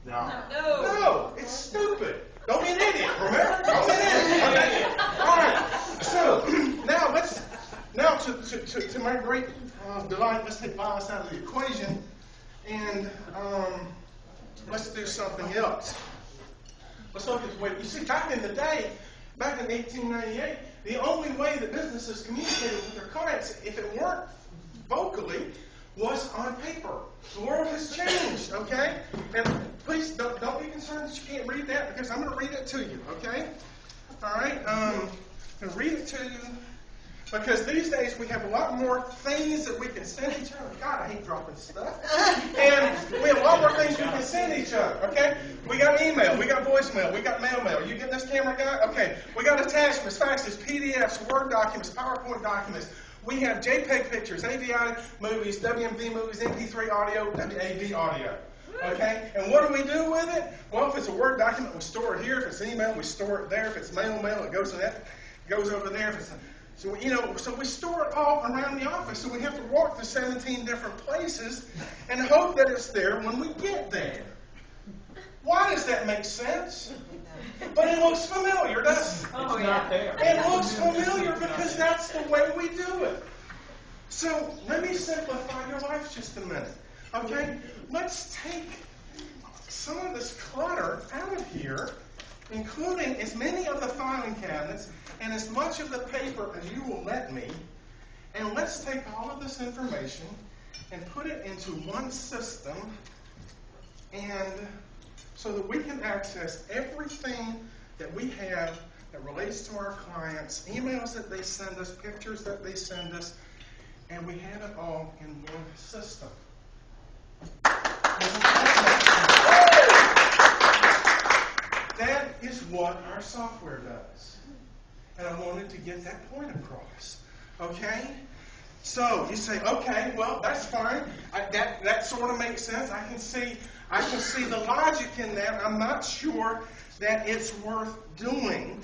No. No, it's stupid. Don't be an idiot, remember? Don't be an idiot. Okay. All right. So now to my great delight, let's take bias out of the equation, and let's do something else. Let's look at the way, you see, back in the day, back in 1898, the only way that businesses communicated with their clients, if it weren't vocally, was on paper. The world has changed, okay? And please don't be concerned that you can't read that, because I'm going to read it to you, okay? All right? I'm going to read it to you, because these days we have a lot more things that we can send each other. God, I hate dropping stuff. And we have a lot more things we can send each other, okay? We got email, we got voicemail, we got mail. You getting this, camera guy? Okay. We got attachments, faxes, PDFs, Word documents, PowerPoint documents. We have JPEG pictures, AVI movies, WMV movies, MP3 audio, WAV audio. Okay? And what do we do with it? Well, if it's a Word document, we store it here. If it's email, we store it there. If it's mail, it goes in that, goes over there. If it's so we store it all around the office. So we have to walk to 17 different places and hope that it's there when we get there. Why does that make sense? But it looks familiar, doesn't it? Oh, yeah. It looks familiar because that's the way we do it. So let me simplify your life just a minute. Okay? Let's take some of this clutter out of here, including as many of the filing cabinets and as much of the paper as you will let me, and let's take all of this information and put it into one system, and so that we can access everything that we have that relates to our clients, emails that they send us, pictures that they send us, and we have it all in one system. That is what our software does. And I wanted to get that point across. Okay? So you say, okay, well, that's fine. That sort of makes sense. I can see the logic in that. I'm not sure that it's worth doing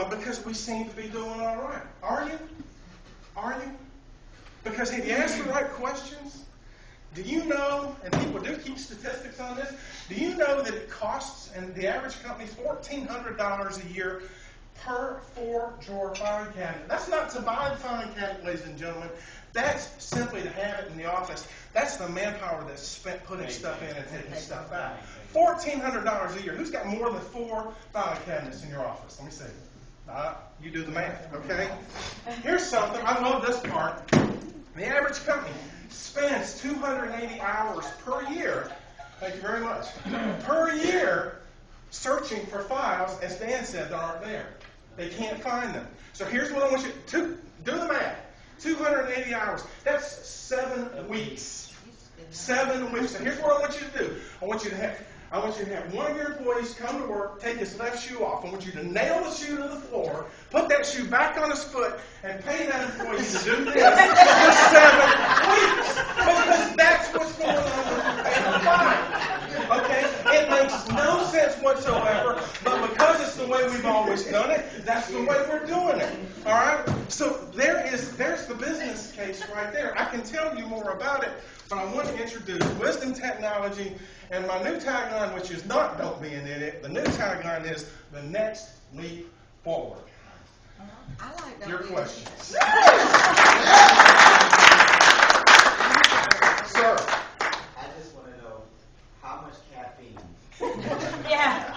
because we seem to be doing all right. Are you? Are you? Because have you asked the right questions? Do you know, and people do keep statistics on this, do you know that it costs, and the average company, $1,400 a year per 4-drawer filing cabinet? That's not to buy the filing cabinet, ladies and gentlemen. That's simply to have it in the office. That's the manpower that's spent putting stuff in and taking stuff out. $1,400 a year. Who's got more than 4 filing cabinets in your office? Let me see. You do the math, okay? Here's something. I love this part. The average company spends 280 hours per year, thank you very much, per year searching for files, as Dan said, that aren't there. They can't find them. So here's what I want you to do the math. 280 hours. That's 7 weeks. 7 weeks. So here's what I want you to do. I want you to have one of your employees come to work, take his left shoe off. I want you to nail the shoe to the floor, put that shoe back on his foot, and pay that employee to do this for 7 weeks. Because that's what's going on with your file. Okay? It makes no sense whatsoever, but because it's the way we've always done it, that's the way we're doing it. All right? So there's the business case right there. I can tell you more about it, but I want to introduce Wisdom Technology, and my new tagline, which is not "Don't be an idiot." The new tagline is "The Next Leap Forward." I like that. Your questions, sir? I just want to know how much caffeine. Yeah.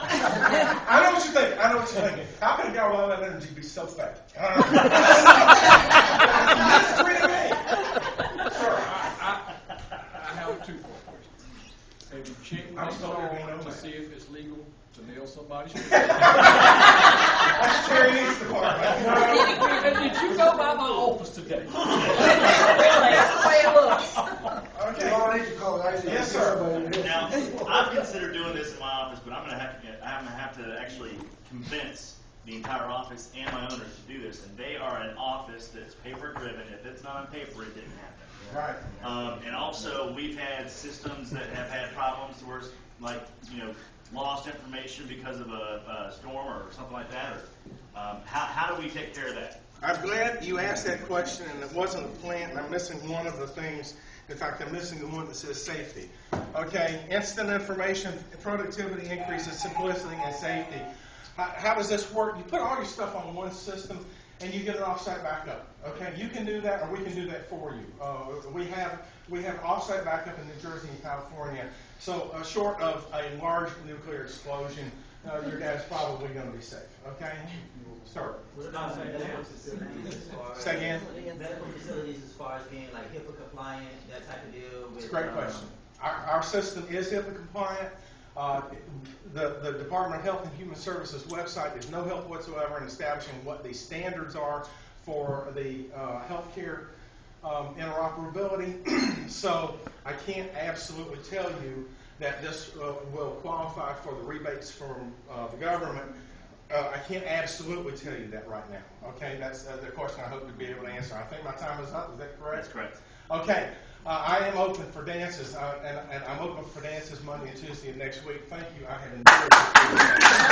I know what you're thinking. I know what you're thinking. How can a guy with all that energy be so fat? Mystery to me. Sir, I have 2 quick questions. Have you checked this law to see if it's legal to nail somebody's shoe? that's Terry East department. Did you go by my office today? That's the way it looks. Okay. Yes, sir. Now, I've considered doing this in my office, but I'm going to have to actually convince the entire office and my owners to do this. And they are an office that's paper-driven. If it's not on paper, it didn't happen. Right. And also, we've had systems that have had problems where, like, lost information because of a storm or something like that. Or how do we take care of that? I'm glad you asked that question, and it wasn't a plan. I'm missing one of the things In fact, I'm missing the one that says safety. Okay, instant information, productivity increases, simplicity, and safety. How does this work? You put all your stuff on one system, and you get an offsite backup. Okay, you can do that, or we can do that for you. We have offsite backup in New Jersey and California. So short of a large nuclear explosion, your dad's probably going to be safe. Okay, start. What about medical facilities as far as Say again. medical facilities as far as being like HIPAA compliant, that type of deal? With, It's a great question. Our system is HIPAA compliant. The Department of Health and Human Services website, there's no help whatsoever in establishing what the standards are for the healthcare interoperability. So I can't absolutely tell you that this will qualify for the rebates from the government. I can't absolutely tell you that right now. Okay, that's the question I hope to be able to answer. I think my time is up. Is that correct? That's correct. Okay. I am open for dances, and I'm open for dances Monday and Tuesday of next week. Thank you. I have enjoyed this.